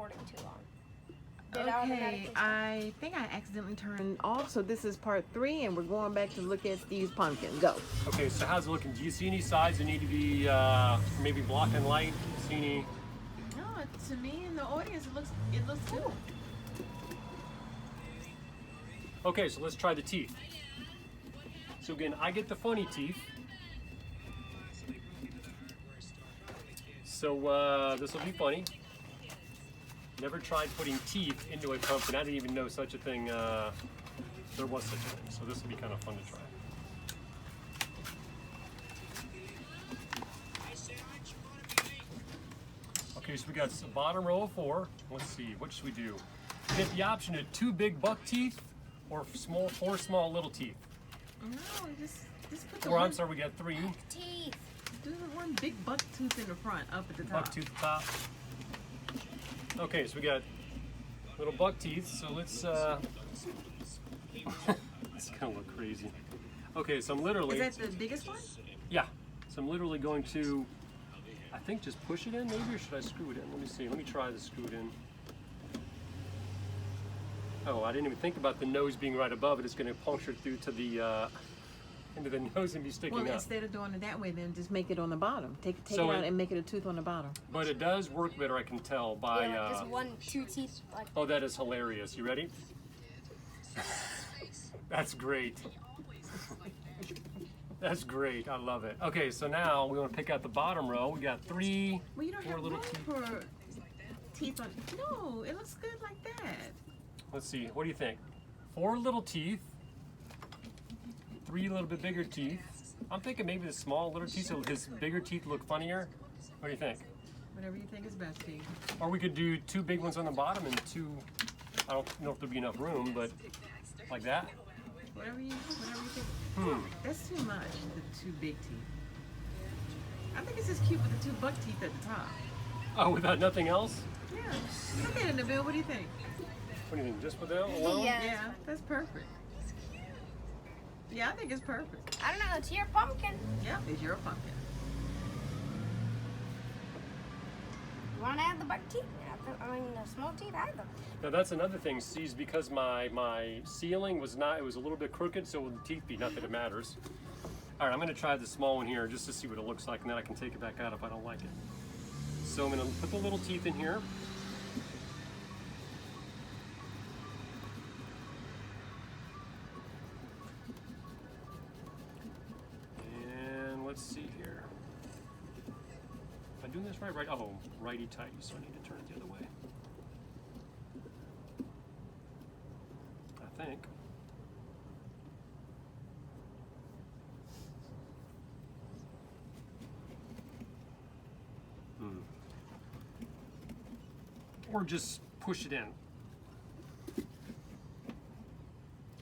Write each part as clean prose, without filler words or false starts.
recording too long. Okay, I think I accidentally turned off, so this is part 3, and we're going back to look at Steve's pumpkin. Go. Okay, so how's it looking? Do you see any sides that need to be maybe blocking light? See any? No, to me in the audience, it looks good. Okay, so let's try the teeth. So again, I get the funny teeth. So this will be funny. Never tried putting teeth into a pumpkin. I didn't even know such a thing, there was such a thing. So this will be kind of fun to try. Okay, so we got the bottom row of 4. Let's see, what should we do? We get the option of 2 big buck teeth or 4 small little teeth. No, just put the Or one, I'm sorry, we got 3. Teeth. do the one big buck tooth in the front, up at the top. Buck tooth top. Okay, so we got little buck teeth, so let's it's gonna look crazy. Okay, so I'm literally, Is that the biggest one? yeah, so I'm literally going to, I think just push it in maybe, or should I screw it in? Let me see, let me try to screw it in. Oh, I didn't even think about the nose being right above it. It's gonna puncture through to the, into the nose and be sticking Well, up. instead of doing it that way, then just make it on the bottom. Take So it out it- and make it a tooth on the bottom. But it does work better, I can tell by, Yeah, like just 2 teeth. Like oh, that is hilarious. You ready? That's great. That's great. I love it. Okay, so now we want to pick out the bottom row. We got 3, Well, you don't 4 have little room teeth. for teeth on. No, it looks good like that. Let's see. What do you think? 4 little teeth. 3 little bit bigger teeth. I'm thinking maybe the small little teeth so his bigger teeth look funnier. What do you think? Whatever you think is best, Steve. Or we could do 2 big ones on the bottom and 2, I don't know if there'll be enough room, but like that. Whatever you think. Hmm. That's too much, the 2 big teeth. I think it's just cute with the 2 buck teeth at the top. Oh, without nothing else? Yeah. Look at it, Nabil. What do you think? What do you think? Just with that alone? Yeah. Yeah, that's perfect. Yeah, I think it's perfect. I don't know. It's your pumpkin. Yeah, it's your pumpkin. You want to add the buck teeth? I mean, the small teeth. Add them. Now that's another thing, Steve's, because my ceiling was not, it was a little bit crooked, so with the teeth be, not that it matters. All right, I'm gonna try the small one here just to see what it looks like, and then I can take it back out if I don't like it. So I'm gonna put the little teeth in here. And let's see here. Am I doing this right? Right, oh, righty-tighty, so I need to turn it the other way. I think. Or just push it in.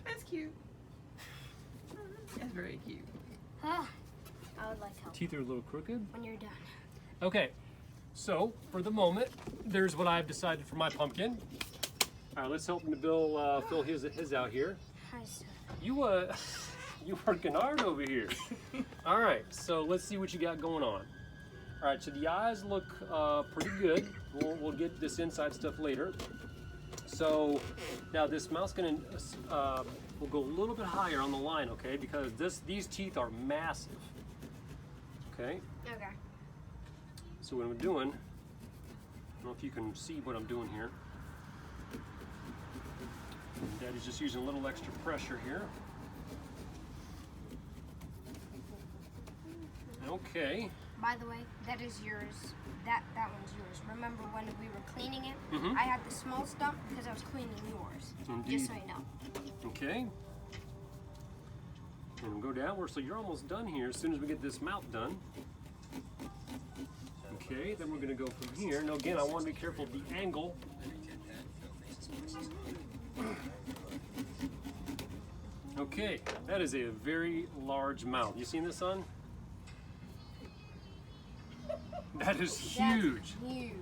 That's cute. That's very cute. I would like help Teeth are a little crooked. when you're done. Okay, so for the moment, there's what I've decided for my pumpkin. All right, let's help Nabil fill his out here. Hi, sir. You you working hard over here. All right, so let's see what you got going on. All right, so the eyes look pretty good. We'll get this inside stuff later. So now this mouth's gonna we'll go a little bit higher on the line, okay? Because these teeth are massive. Okay. Okay. So what I'm doing, I don't know if you can see what I'm doing here. Daddy's just using a little extra pressure here. Okay. By the way, that is yours. That one's yours. Remember when we were cleaning it? Mhm. I had the small stump because I was cleaning yours. Indeed. Just so you know. Okay. And we'll go downward, so you're almost done here as soon as we get this mouth done. Okay, then we're gonna go from here. Now again, I want to be careful of the angle. Okay, that is a very large mouth. You seen this, son? That is huge. That's huge.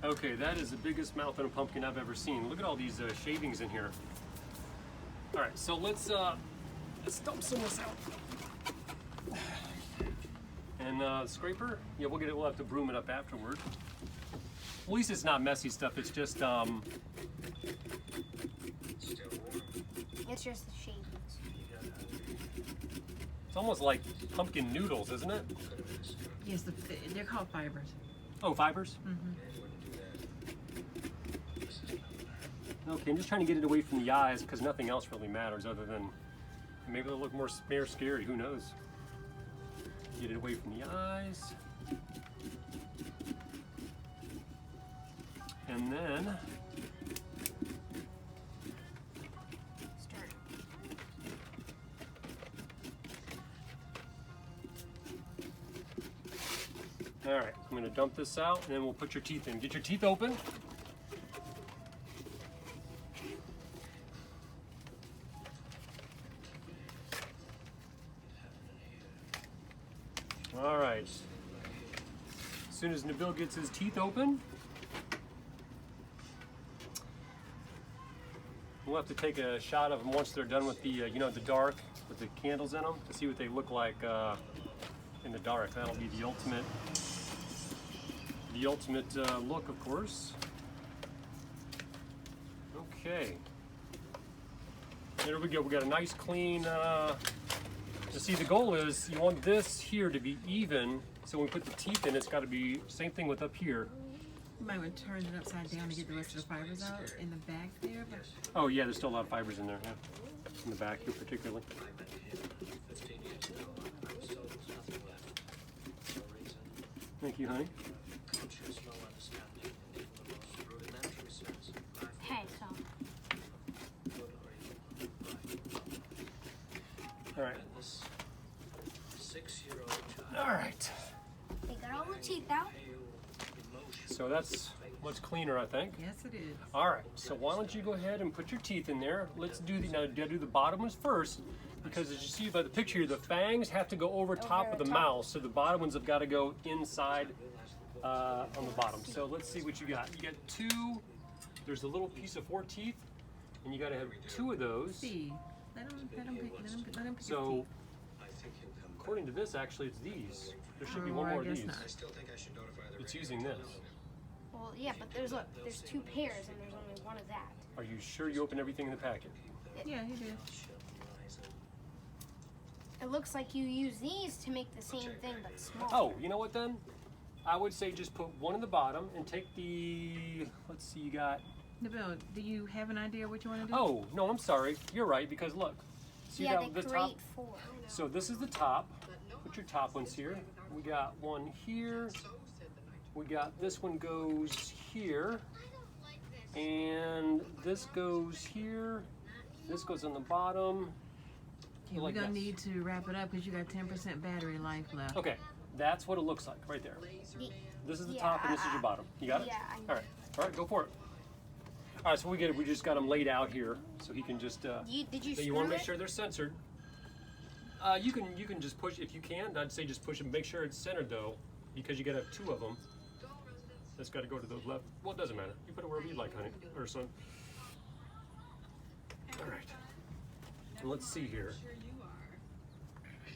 Okay, that is the biggest mouth in a pumpkin I've ever seen. Look at all these shavings in here. All right, so let's dump some of this out. And scraper, yeah, we'll have to broom it up afterward. at least it's not messy stuff. It's just It's just the shavings. it's almost like pumpkin noodles, isn't it? Yes, they're called fibers. Oh, fibers. Mm-hmm. Okay, I'm just trying to get it away from the eyes because nothing else really matters other than maybe they'll look more scary. Who knows? Get it away from the eyes. And then Start. all right, I'm going to dump this out and then we'll put your teeth in. Get your teeth open. All right. As soon as Nabil gets his teeth open, we'll have to take a shot of them once they're done with the, you know, the dark with the candles in them to see what they look like in the dark. That'll be the ultimate look, of course. Okay. There we go. We got a nice clean. See, the goal is you want this here to be even. So when we put the teeth in, it's got to be same thing with up here. You might want to turn it upside down to get the rest of the fibers out in the back there. But... Oh yeah, there's still a lot of fibers in there. Yeah, in the back here particularly. Thank you, honey. Hey, so. All right. All right. They got all the teeth out. So that's much cleaner, I think. Yes, it is. All right. So why don't you go ahead and put your teeth in there? Let's do the now. Do the bottom ones first, because as you see by the picture here, the fangs have to go over top of the mouth, so the bottom ones have got to go inside on the bottom. So let's see what you got. You got two. There's a little piece of 4 teeth, and you got to have 2 of those. See, let them pick his So, teeth. according to this, actually, it's these. There should be Oh, one I more of guess these. not. It's using this. Well, yeah, but there's 2 pairs and there's only one of that. Are you sure you opened everything in the packet? Yeah, he did. It looks like you use these to make the same thing but smaller. Oh, you know what then? I would say just put one in the bottom and take the, let's see, you got, Nabil, do you have an idea what you want to do? oh, no, I'm sorry. You're right, because look. See yeah, that they the create top? 4. So this is the top. Put your top ones here. We got one here. We got this one goes here. And this goes here. This goes on the bottom. Okay, like we're going to this. need to wrap it up because you got 10% battery life left. Okay, that's what it looks like right there. This is the Yeah, top and this is your bottom. You got it? yeah, I know. All right, go for it. All right, so we just got them laid out here, so he can just. Did you So screw you want to make it? sure they're censored. You can just push if you can. I'd say just push them. Make sure it's centered though, because you got to have 2 of them. That's got to go to the left. Well, it doesn't matter. You put it wherever you like, honey, or son. All right. And let's see here. Sure you are.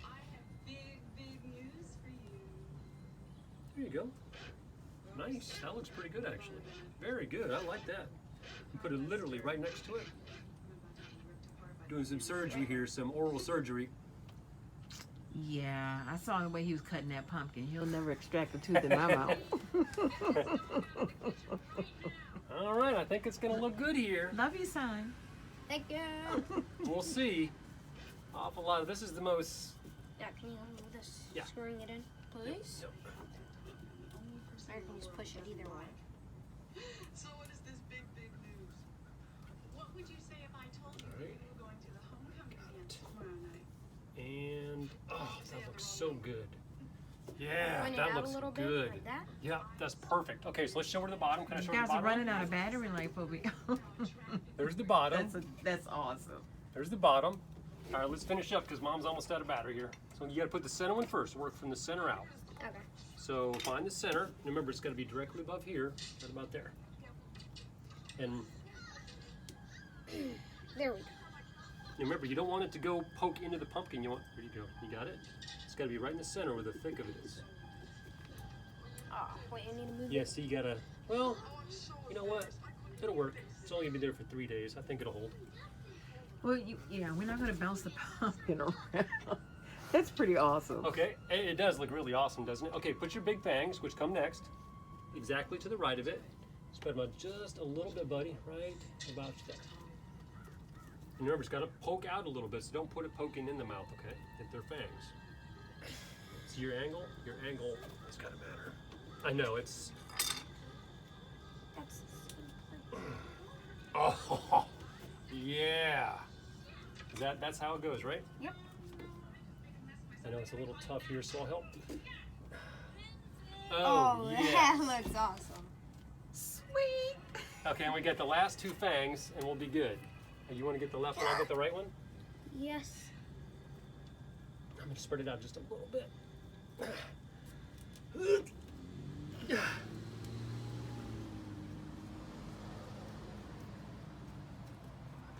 I have big news for you. There you go. Nice. That looks pretty good, actually. Very good. I like that. You put it literally right next to it. Doing some surgery here, some oral surgery. Yeah, I saw the way he was cutting that pumpkin. He'll never extract a tooth in my mouth. All right, I think it's going to look good here. Love you, son. Thank you. We'll see. Awful lot of this is the most. Yeah, can you help me with this? Yeah. Screwing it in, please? Yep. Or you can just push it either way. So what is this big news? What would you say if I told you All right. we were going to the homecoming dance tomorrow night? And oh, that looks so good. Yeah, Point it that out looks a little bit, good. like that? Yeah, that's perfect. Okay, so let's show her the bottom. Can I You show her guys the are bottom? running out of battery life over here. There's the bottom. That's awesome. There's the bottom. All right, let's finish up because Mom's almost out of battery here. So you got to put the center one first. Work from the center out. Okay. So find the center. And remember, it's got to be directly above here, right about there. And There we go. remember, you don't want it to go poke into the pumpkin. You want, where do you go? You got it? It's got to be right in the center where the thick of it is. Oh, wait, I need to move Yeah, it. see, you got to Well, you know what? It'll work. It's only gonna be there for 3 days. I think it'll hold. Well, yeah, we're not going to bounce the pumpkin around. That's pretty awesome. Okay, it does look really awesome, doesn't it? Okay, put your big fangs, which come next, exactly to the right of it. Spread them out just a little bit, buddy, right about there. And remember, it's got to poke out a little bit, so don't put it poking in the mouth, okay? If they're fangs. See your angle? Your angle is gotta matter. I know, it's... That's Oh, yeah. That's how it goes, right? Yep. I know it's a little tough here, so I'll help. Oh, yeah. that looks awesome. Sweet. Okay, and we get the last 2 fangs, and we'll be good. You want to get the left one? I'll get the right one. Yes. I'm gonna spread it out just a little bit.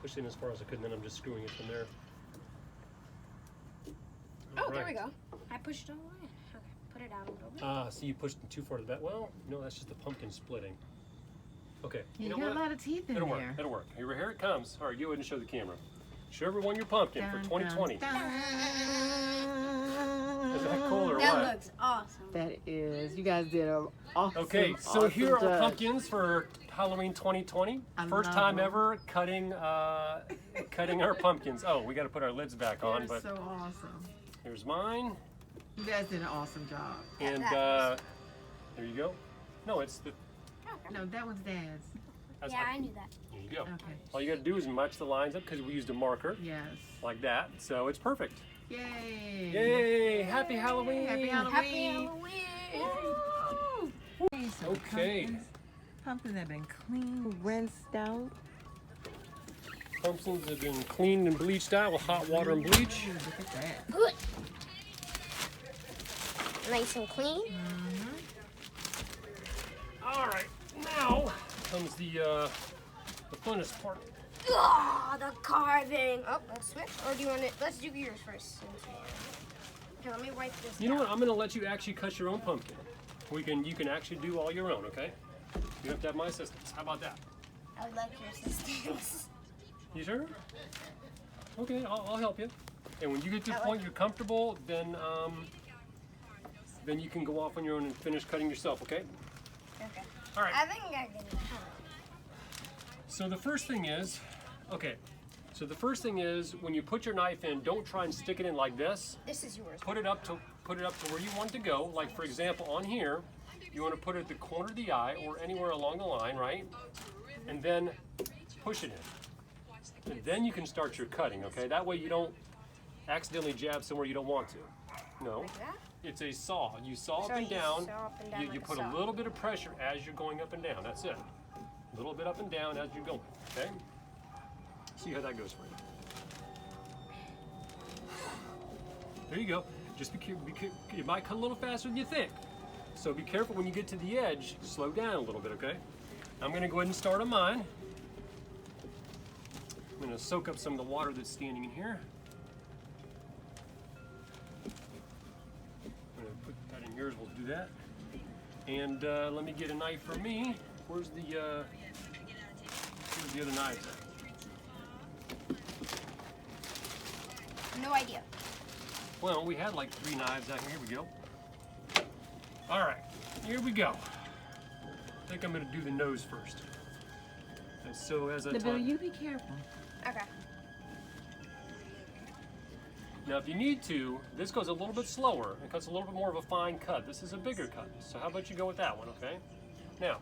Push in as far as I could, and then I'm just screwing it from there. Oh, there Alright. we go. I pushed it all the way. Okay, put it out a little bit. So you pushed it too far to the back. Well, no, that's just the pumpkin splitting. Okay, You, know got what? a lot of teeth in It'll there. work. It'll work. Here it comes. All right, go ahead and show the camera. Show everyone your pumpkin for 2020. Dun, dun. Is that cool or That what? looks awesome. That is. You guys did a awesome. Okay, so awesome here are job. pumpkins for Halloween 2020. I First love time them. ever cutting our pumpkins. Oh, we got to put our lids back on, They're but so awesome. here's mine, You guys did an awesome job. and That there you go. No, it's the. No, that one's Dad's. That's Yeah, how- I knew that. There you go. Okay. All you got to do is match the lines up because we used a marker Yes. like that, so it's perfect. Yay. Yay! Happy Halloween! Happy Halloween. Happy Halloween! Woo. Okay, so Okay. Pumpkins have been cleaned, rinsed out. Pumpkins have been cleaned and bleached out with hot water and bleach. Ooh, look at that. Good. Nice and clean. All right, now comes the funnest part. Oh, the carving. Oh, let's switch. Or do you want to? Let's do yours first. Here, let me wipe this. You know what? down. I'm gonna let you actually cut your own pumpkin. You can actually do all your own, okay? You don't have to have my assistance. How about that? I would like your assistance. You sure? Okay, I'll help you. And when you get to the I point you're comfortable, then you can go off on your own and finish cutting yourself, okay? Okay. All right. I think I can. So the first thing is, when you put your knife in, don't try and stick it in like this. This is yours. Put it up to where you want it to go. Like for example, on here, you want to put it at the corner of the eye or anywhere along the line, right? And then push it in. And then you can start your cutting, okay? That way you don't accidentally jab somewhere you don't want to. No, Like that? it's a saw. You saw up So and you down. saw up and down You like a put saw. a little bit of pressure as you're going up and down. That's it. A little bit up and down as you're going, okay? See how that goes for you. There you go. Just be careful. It might cut a little faster than you think. So be careful when you get to the edge. Slow down a little bit, okay? I'm going to go ahead and start on mine. I'm going to soak up some of the water that's standing in here. I'm going to put that in yours. We'll do that. And let me get a knife for me. Where's the other knives at? No idea. Well, we had like 3 knives out here. Here we go. All right, here we go. I think I'm going to do the nose first. And so as I Nabil, talk, you be careful. Okay. now if you need to, this goes a little bit slower. It cuts a little bit more of a fine cut. This is a bigger cut. So how about you go with that one, okay? Now,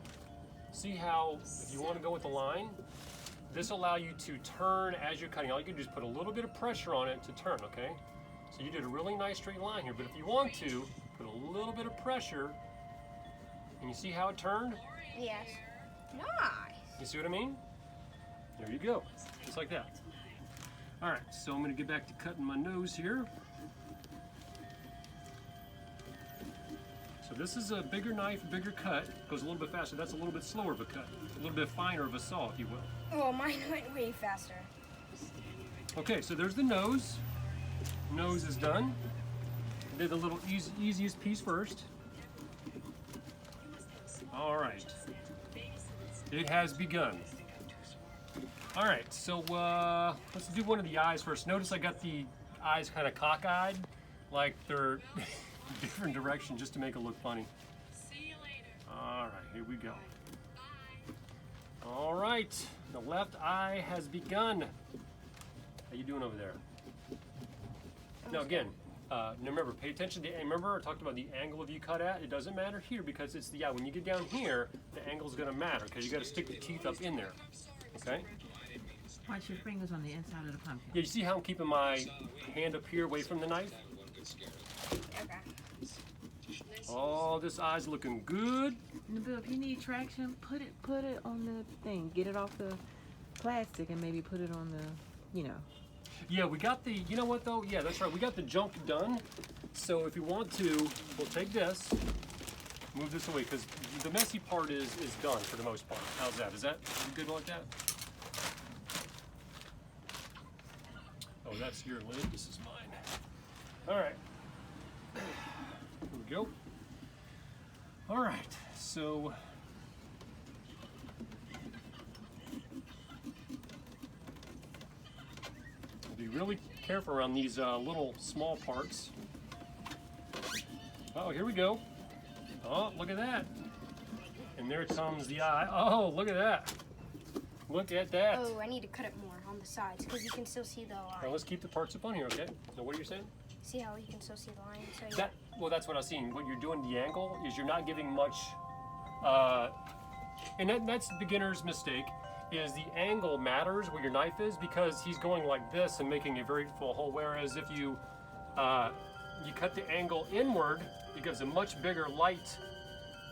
see how if you want to go with the line, this will allow you to turn as you're cutting. All you can do is put a little bit of pressure on it to turn, okay? So you did a really nice straight line here, but if you want to, put a little bit of pressure, and you see how it turned? Yes. Nice. You see what I mean? There you go, just like that. All right, so I'm gonna get back to cutting my nose here. So this is a bigger knife, bigger cut, goes a little bit faster. That's a little bit slower of a cut, a little bit finer of a saw, if you will. Oh, mine went way faster. Okay, so there's the nose. Nose is done. Did the little easiest piece first. All right. It has begun. All right, so let's do one of the eyes first. Notice I got the eyes kind of cockeyed, like they're different direction just to make it look funny. See you later. All right, here we go. All right, the left eye has begun. How you doing over there? Now again, remember, pay attention to the, remember I talked about the angle of you cut at? It doesn't matter here because it's the eye. When you get down here, the angle is gonna matter because you gotta stick the teeth up in there, okay? Watch your fingers on the inside of the pumpkin. Yeah, you see how I'm keeping my hand up here away from the knife? Okay. Oh, this eye's looking good. Nabil, if you need traction, put it on the thing. Get it off the plastic and maybe put it on the, you know. Yeah, we got the, you know what though? Yeah, that's right. We got the junk done. So if you want to, we'll take this, move this away, because the messy part is done for the most part. How's that? Is that good like that? Oh, that's your lid. This is mine. All right. Here we go. All right. So be really careful around these little small parts. Oh, here we go. Oh, look at that. And there comes the eye. Oh, look at that. Look at that. Oh, I need to cut it more on the sides because you can still see the line. Now let's keep the parts up on here, okay? So what are you saying? See how you can still see the line? So yeah. That, well, that's what I was seeing. What you're doing, the angle, is you're not giving much, and that's the beginner's mistake, is the angle matters where your knife is because he's going like this and making a very full hole, whereas if you you cut the angle inward, it gives a much bigger light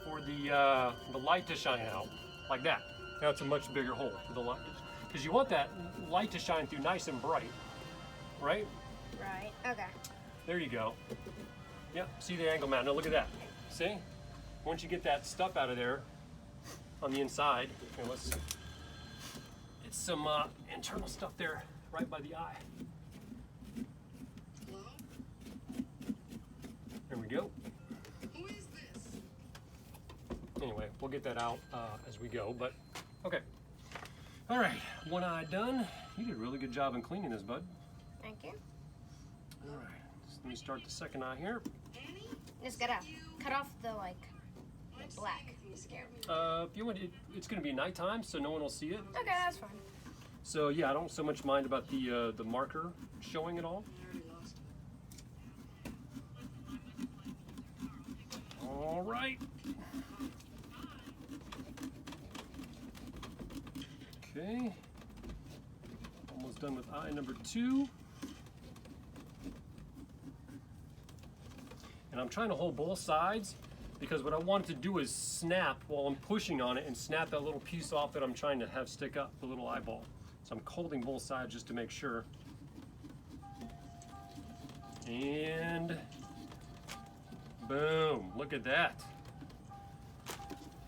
for the light to shine out, like that. Now it's a much bigger hole for the light, because you want that light to shine through nice and bright, right? Right. Okay. There you go. Yep, see the angle matter. Now look at that. See? Once you get that stuff out of there on the inside, here, let's, it's some internal stuff there right by the eye. Hello? There we go. Who is this? Anyway, we'll get that out as we go, but okay. All right, one eye done. You did a really good job in cleaning this, bud. Thank you. All right, so let me start the second eye here. Annie? Just gotta cut off the the black. If you want, it's going to be nighttime, so no one will see it. Okay, that's fine. So yeah, I don't so much mind about the marker showing at all. All right. Okay. Almost done with eye number 2. And I'm trying to hold both sides because what I want to do is snap while I'm pushing on it and snap that little piece off that I'm trying to have stick up, the little eyeball. So I'm holding both sides just to make sure. And boom, look at that.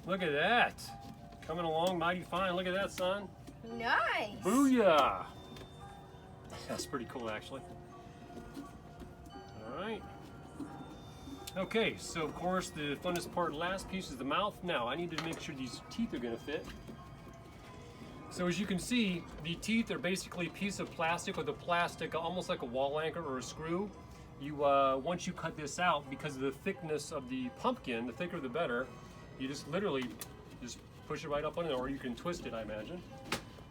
Look at that. Coming along mighty fine. Look at that, son. Nice. Booyah. That's pretty cool, actually. All right. Okay, so of course the funnest part, last piece, is the mouth. Now I need to make sure these teeth are going to fit. So as you can see, the teeth are basically a piece of plastic with a plastic, almost like a wall anchor or a screw. You once you cut this out, because of the thickness of the pumpkin, the thicker the better, you just literally just push it right up on it, or you can twist it, I imagine.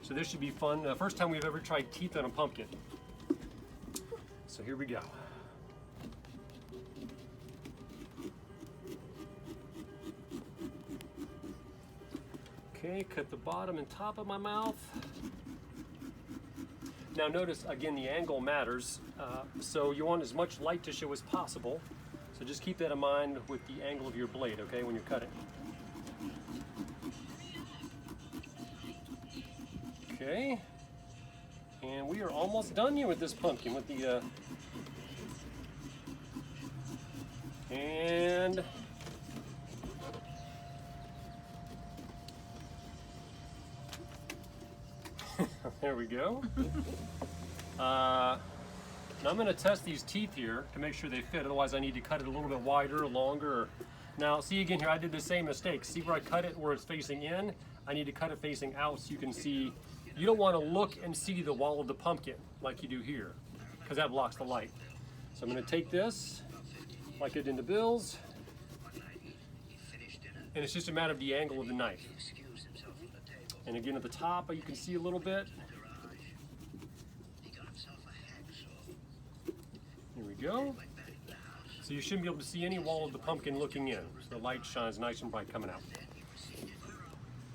So this should be fun. First time we've ever tried teeth on a pumpkin. So here we go. Okay, cut the bottom and top of my mouth. Now notice, again, the angle matters. So you want as much light to show as possible. So just keep that in mind with the angle of your blade, okay, when you're cutting. Okay. And we are almost done here with this pumpkin with the and there we go. Now I'm going to test these teeth here to make sure they fit. Otherwise I need to cut it a little bit wider or longer. Now see again here, I did the same mistake. See where I cut it where it's facing in? I need to cut it facing out so you can see. You don't want to look and see the wall of the pumpkin like you do here, because that blocks the light. So I'm going to take this, like it into Bill's, and it's just a matter of the angle of the knife. And again, at the top, you can see a little bit. Here we go. So you shouldn't be able to see any wall of the pumpkin looking in. So the light shines nice and bright coming out.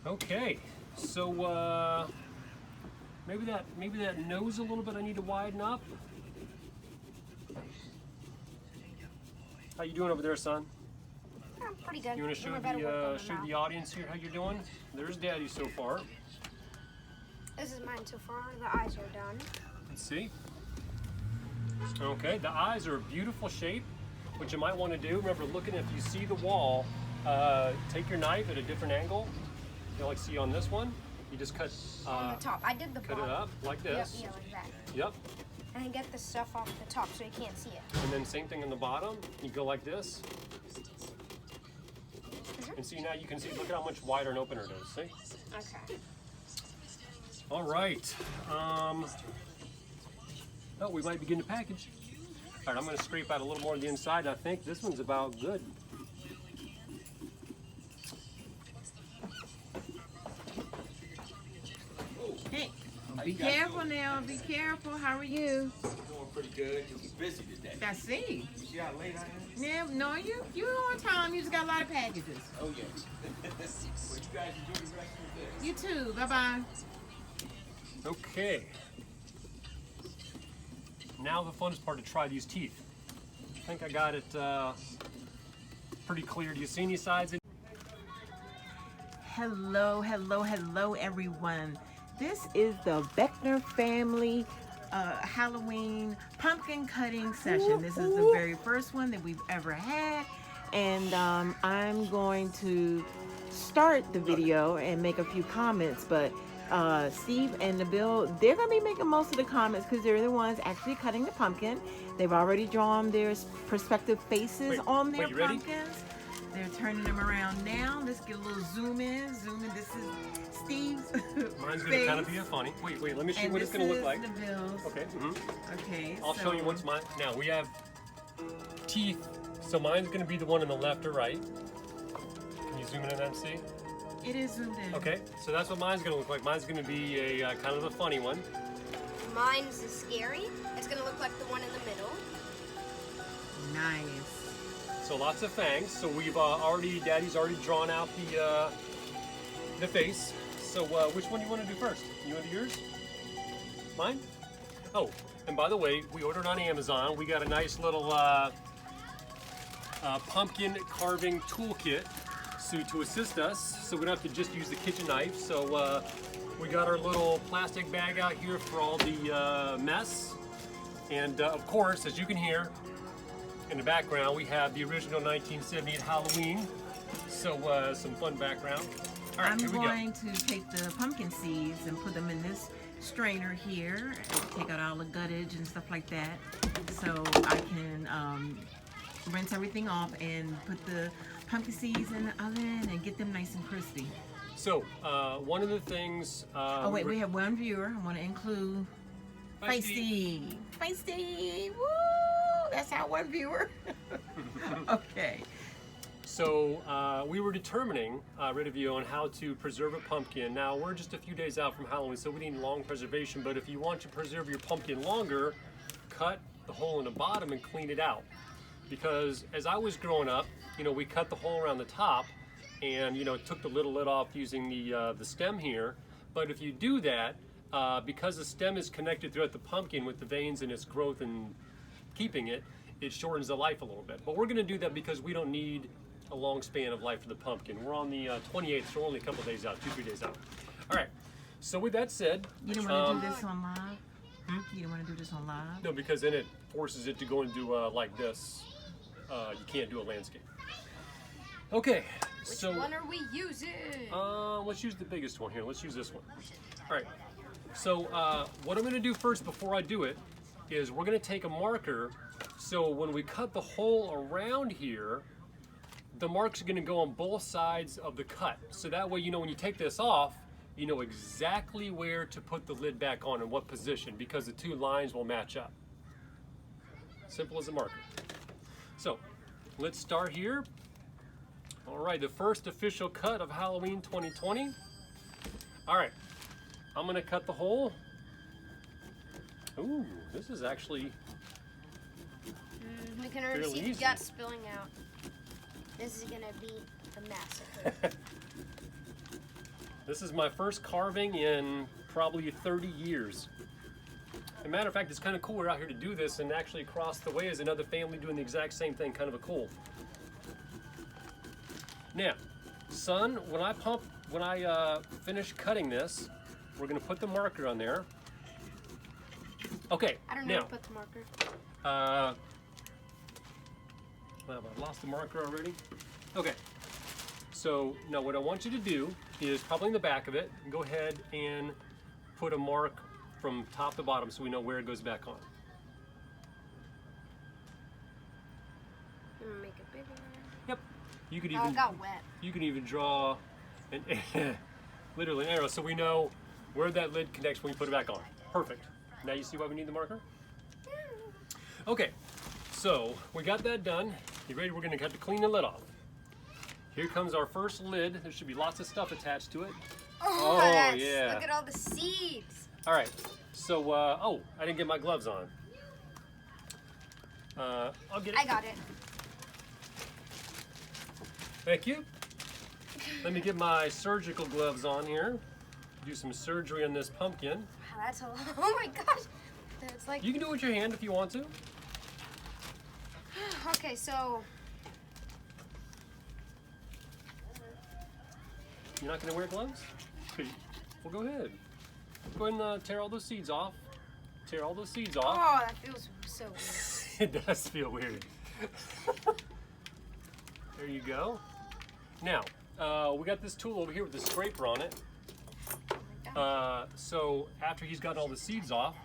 Okay, so maybe that nose a little bit I need to widen up. How you doing over there, son? I'm pretty good. You want to show the audience here how you're doing? There's Daddy so far. This is mine so far. The eyes are done. Let's see. Okay, the eyes are a beautiful shape. What you might want to do, remember looking, if you see the wall, take your knife at a different angle. You know, like see on this one, you just cut On the top. I did the cut bottom. it up like this. Yeah, like that. Yep. And then get the stuff off the top so you can't see it. And then same thing on the bottom. You go like this. And see, now you can see, look at how much wider and opener it is. See? Okay. All right. Oh, we might begin to package. All right, I'm going to scrape out a little more of the inside. I think this one's about good. Hey, be careful now. Be careful. How are you? Doing pretty good. You'll be busy today. I see. You see how late I am? Yeah, no, you're on time. You just got a lot of packages. Oh, yeah. Well, you guys enjoy the rest of the day. You too. Bye-bye. Okay. Now the funnest part to try these teeth. I think I got it pretty clear. Do you see any sides? Hello, hello, hello, everyone. This is the Beckner family Halloween pumpkin cutting session. This is the very first one that we've ever had, and I'm going to start the video and make a few comments, but Steve and Nabil, they're going to be making most of the comments because they're the ones actually cutting the pumpkin. They've already drawn their prospective faces on their you ready? pumpkins. They're turning them around now. Let's get a little zoom in. Zoom in. This is Steve's Mine's going face. to kind of be a funny. Wait, let me show you And what it's going to look like. Nabil's. Okay. Okay. I'll show you what's mine. Now we have teeth. So mine's going to be the one on the left or right. Can you zoom in and see? It is zoomed in. Okay, so that's what mine's going to look like. Mine's going to be a kind of a funny one. Mine's is scary. It's gonna look like the one in the middle. Nice. So lots of fangs. So we've Daddy's already drawn out the face. So which one do you want to do first? You want to do yours? Mine? Oh, and by the way, we ordered on Amazon. We got a nice little pumpkin carving toolkit to assist us, so we don't have to just use the kitchen knife. So we got our little plastic bag out here for all the mess. And of course, as you can hear, in the background, we have the original 1978 Halloween, so some fun background. All right, I'm here we go. going to take the pumpkin seeds and put them in this strainer here, and take out all the guttage and stuff like that, so I can rinse everything off and put the pumpkin seeds in the oven and get them nice and crispy. So one of the things. Oh wait, we have one viewer. I want to include Feisty. Feisty, woo! That's our one viewer. Okay. So we were determining, Ridaview, on how to preserve a pumpkin. Now we're just a few days out from Halloween, so we need long preservation. But if you want to preserve your pumpkin longer, cut the hole in the bottom and clean it out. Because as I was growing up, we cut the hole around the top, and took the little lid off using the stem here. But if you do that, because the stem is connected throughout the pumpkin with the veins in its growth and keeping it, it shortens the life a little bit. But we're going to do that because we don't need a long span of life for the pumpkin. We're on the 28th, so we're only a couple days out, 2-3 days out. All right. So with that said, You don't want to do this on live? You don't want to do this on live? no, because then it forces it to go and do like this. You can't do a landscape. Okay. Which So one are we using? let's use the biggest one here. Let's use this one. All right. So what I'm going to do first before I do it is we're going to take a marker. So when we cut the hole around here, the marks are going to go on both sides of the cut. So that way, you know, when you take this off, you know exactly where to put the lid back on and what position, because the two lines will match up. Simple as a marker. So let's start here. All right, the first official cut of Halloween 2020. All right, I'm going to cut the hole. Ooh, this is actually We can already fairly see the easy. guts spilling out. This is gonna be a massacre. This is my first carving in probably 30 years. As a matter of fact, it's kind of cool we're out here to do this, and actually across the way is another family doing the exact same thing, kind of a cool. Now, son, when I finish cutting this, we're gonna put the marker on there. Okay, I don't know now, where to put the marker. well, I've lost the marker already. Okay, so now what I want you to do is probably in the back of it, go ahead and put a mark from top to bottom so we know where it goes back on. I'm gonna make it bigger. Yep. You could Oh, even it got wet. you can even draw an literally an arrow so we know where that lid connects when we put it back on. Perfect. Now you see why we need the marker? Okay, so we got that done. You ready? We're gonna have to clean the lid off. Here comes our first lid. There should be lots of stuff attached to it. Oh, that's- yeah. Look at all the seeds. All right, so, oh, I didn't get my gloves on. I'll get it. I got it. Thank you. Let me get my surgical gloves on here. Do some surgery on this pumpkin. Wow, that's a lot. Oh my gosh. It's like, You can do it with your hand if you want to. okay, so You're not going to wear gloves? Okay, well, go ahead. Go ahead and tear all those seeds off. Tear all those seeds off. oh, that feels so weird. It does feel weird. There you go. Now, we got this tool over here with the scraper on it. So after he's got all the seeds off,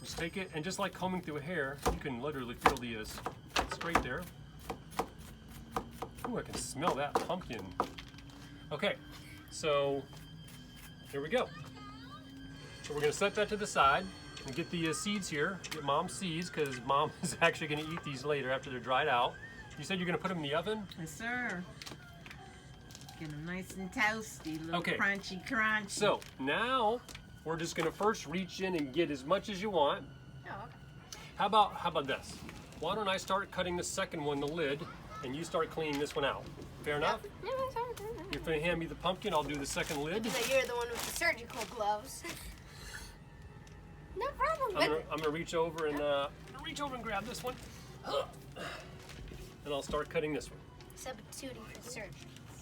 just take it, and just like combing through a hair, you can literally feel the scrape there. Ooh, I can smell that pumpkin. Okay, so here we go. So we're gonna set that to the side and get the seeds here, get mom's seeds, because mom is actually gonna eat these later after they're dried out. You said you're gonna put them in the oven? Yes, sir. Get them nice and toasty, little Okay. crunchy, crunchy. So now we're just gonna first reach in and get as much as you want. Oh, okay. How about this? Why don't I start cutting the second one, the lid, and you start cleaning this one out? Fair enough? Yeah, that's all right. You're gonna hand me the pumpkin, I'll do the second lid. So you're the one with the surgical gloves. No problem. I'm gonna reach over and grab this one. And I'll start cutting this one. Substituting for the surgery.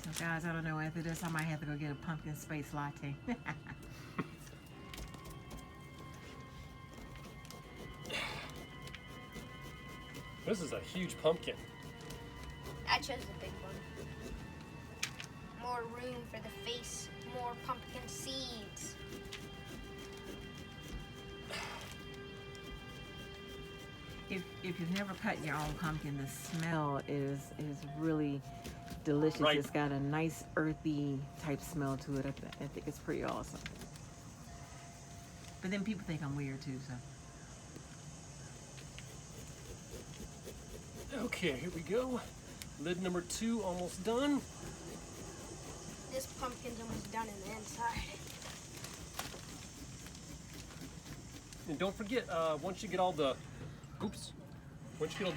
So guys, I don't know after this, I might have to go get a pumpkin space latte. This is a huge pumpkin. I chose the big one. More room for the face, more pumpkin seeds. If you've never cut your own pumpkin, the smell is really delicious. Right. It's got a nice earthy type smell to it. I think it's pretty awesome. But then people think I'm weird too, so. Okay, here we go. Lid number 2 almost done. This pumpkin's almost done in the inside. And don't forget, once you get all the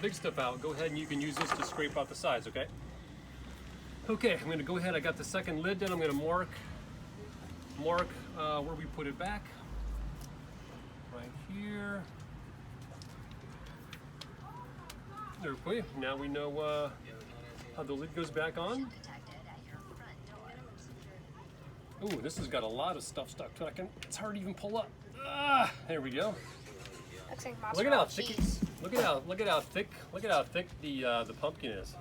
big stuff out, go ahead and you can use this to scrape out the sides, okay? Okay, I'm gonna go ahead, I got the second lid done, I'm gonna mark where we put it back. Right here. There we go. Now we know how the lid goes back on. Ooh, this has got a lot of stuff stuck to it. It's hard to even pull up. Ah, there we go. Looks like Look at how mozzarella thick. cheese. Look at how thick the pumpkin is.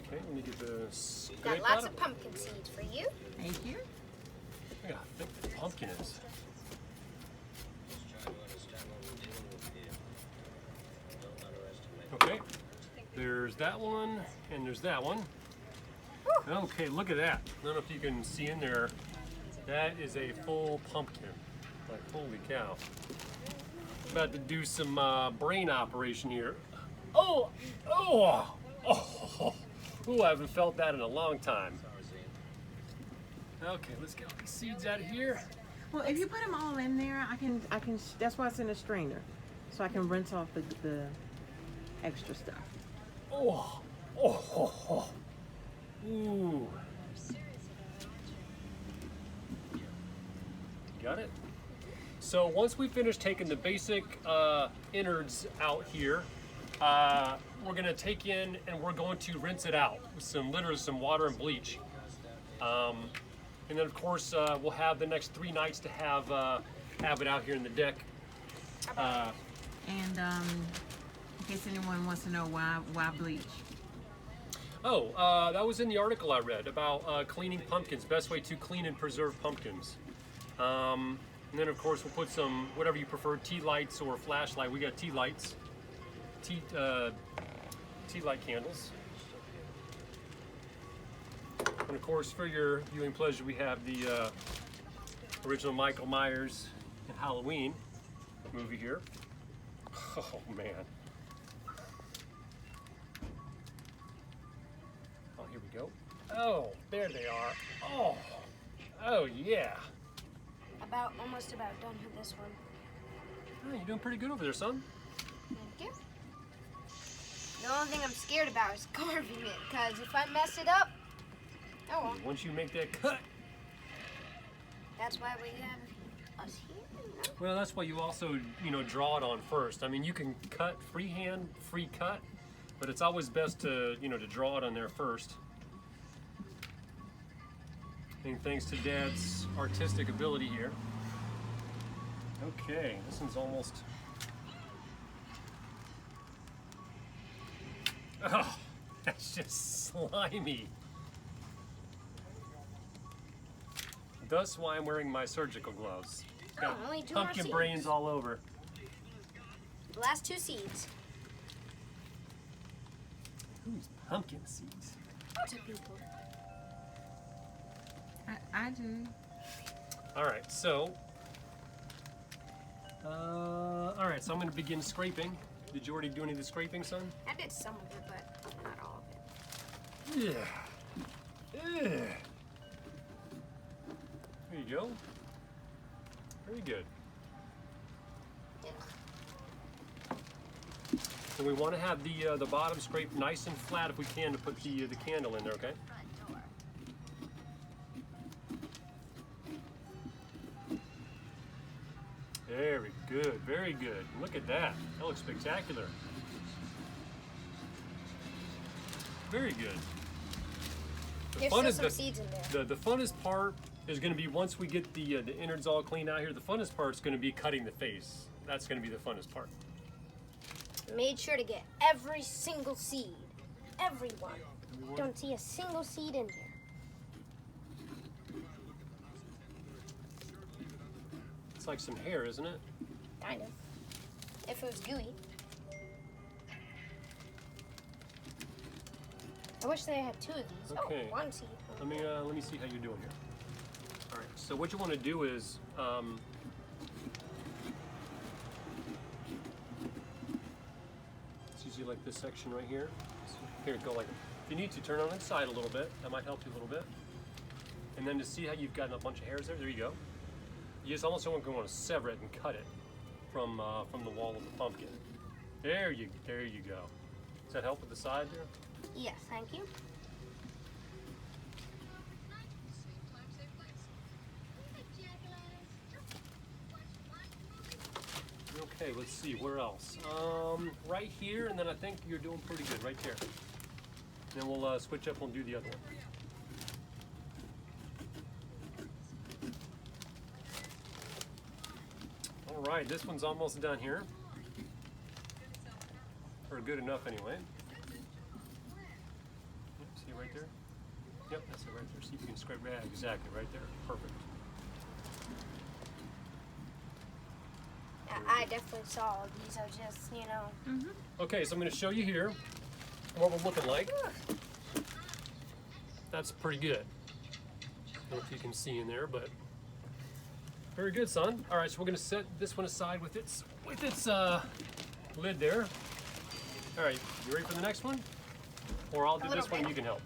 Okay, let me get the Got scrape lots out of pumpkin seeds for you. Thank you. Look how thick the pumpkin is. that one, and there's that one. Okay, look at that. I don't know if you can see in there. That is a full pumpkin. Like, holy cow. About to do some brain operation here. Oh, oh, oh, oh, I haven't felt that in a long time. Okay, let's get all these seeds out of here. Well, if you put them all in there, I can. That's why it's in a strainer, so I can rinse off the extra stuff. Oh, oh, oh, oh. Ooh. Got it? So once we finish taking the basic innards out here, we're gonna take in and we're going to rinse it out with some water and bleach. And then of course we'll have the next 3 nights to have it out here in the deck. And in case anyone wants to know why bleach. Oh, that was in the article I read about cleaning pumpkins, best way to clean and preserve pumpkins. And then of course we'll put some, whatever you prefer, tea lights or flashlight. We got tea lights, tea light candles. And of course for your viewing pleasure we have the original Michael Myers Halloween movie here. Oh man. Oh, here we go. Oh, there they are. Oh yeah. Almost about done with this one. Oh, you're doing pretty good over there, son. Thank you. The only thing I'm scared about is carving it, because if I mess it up, oh well. Once you make that cut. That's why we have us here. No? Well, that's why you also, draw it on first. I mean, you can cut freehand, free cut, but it's always best to, to draw it on there first. And thanks to Dad's artistic ability here. Okay, this one's almost. Oh, that's just slimy. Thus why I'm wearing my surgical gloves. Got only 2 more pumpkin seeds. brains all over. The last 2 seeds. Who's pumpkin seeds? To people. I do. All right, so. All right, so I'm going to begin scraping. Did you already do any of the scraping, son? I did some of it, but not all of it. Yeah. Yeah. There you go. Very good. So we want to have the bottom scraped nice and flat if we can to put the candle in there, okay? Very good, very good. Look at that. That looks spectacular. Very good. There's still some seeds in there. The funnest part is going to be once we get the innards all cleaned out here. The funnest part is going to be cutting the face. That's going to be the funnest part. Made sure to get every single seed. Everyone. Don't see a single seed in here. It's like some hair, isn't it? Kind of. If it was gooey. I wish they had 2 of these. Okay. Oh, 1 seed. Let me see how you're doing here. All right. So what you want to do is it's usually like this section right here. So here, go like. If you need to, turn on its side a little bit. That might help you a little bit. And then to see how you've gotten a bunch of hairs there. There you go. You just almost want to sever it and cut it from the wall of the pumpkin. There you go. Does that help with the side there? Yes, thank you. Okay, let's see, where else? Right here, and then I think you're doing pretty good right there. Then we'll switch up and do the other one. All right, this one's almost done here. Or good enough anyway. Yep, see right there? Yep, that's it right there. See if you can scrape right, exactly right there. Perfect. I definitely saw all these. I was just, Okay, so I'm going to show you here. what we're looking like. That's pretty good. I don't know if you can see in there, but very good, son. All right, so we're gonna set this one aside with its lid there. All right, you ready for the next one? Or I'll do this one and you can help.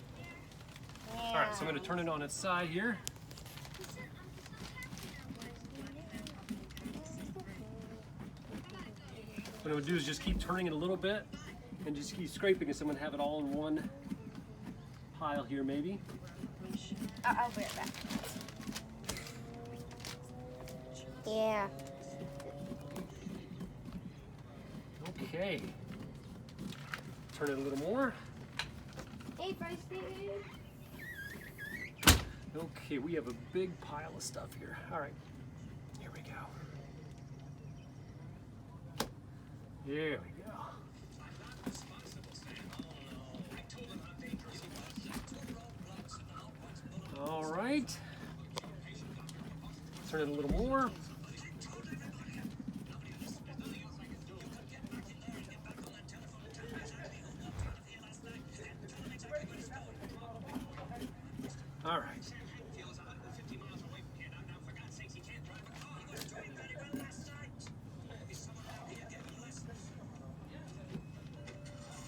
All right, so I'm gonna turn it on its side here. What I'm gonna do is just keep turning it a little bit and just keep scraping it so I'm gonna have it all in one pile here maybe. I'll be right back. Yeah. Okay. Turn it a little more. Hey, Feisty. Okay, we have a big pile of stuff here. All right, here we go. There we go. All right. Turn it a little more. All right.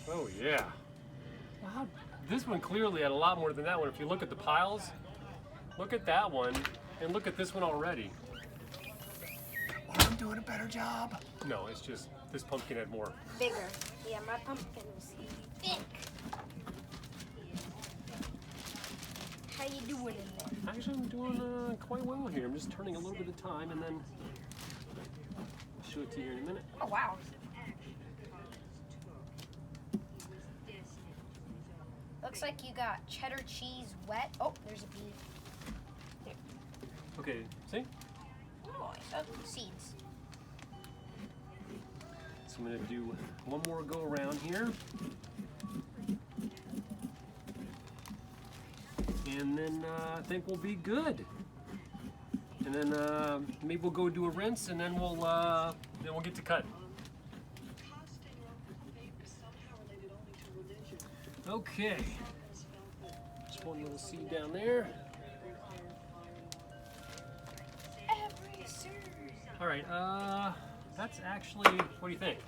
Oh yeah. Wow. This one clearly had a lot more than that one. If you look at the piles, look at that one and look at this one already. I'm doing a better job. No, it's just this pumpkin had more. Bigger. Yeah, my pumpkin was thick. How you doing in there? Actually, I'm doing quite well here. I'm just turning a little bit of time and then I'll show it to you in a minute. Oh, wow. Looks like you got cheddar cheese wet. Oh, there's a bee. Okay, see? Oh, I saw the seeds. So I'm gonna do one more go around here. And then I think we'll be good. And then maybe we'll go do a rinse, and then we'll get to cut. Okay. Just one little seed down there. All right. That's actually. What do you think?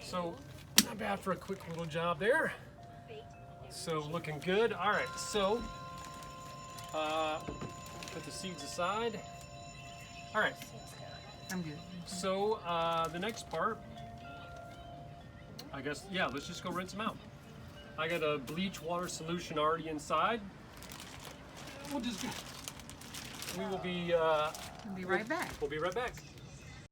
So, not bad for a quick little job there. So looking good. All right, so put the seeds aside. All right. I'm good. So the next part, I guess, yeah, let's just go rinse them out. I got a bleach water solution already inside. We will be. I'll be right back. We'll be right back.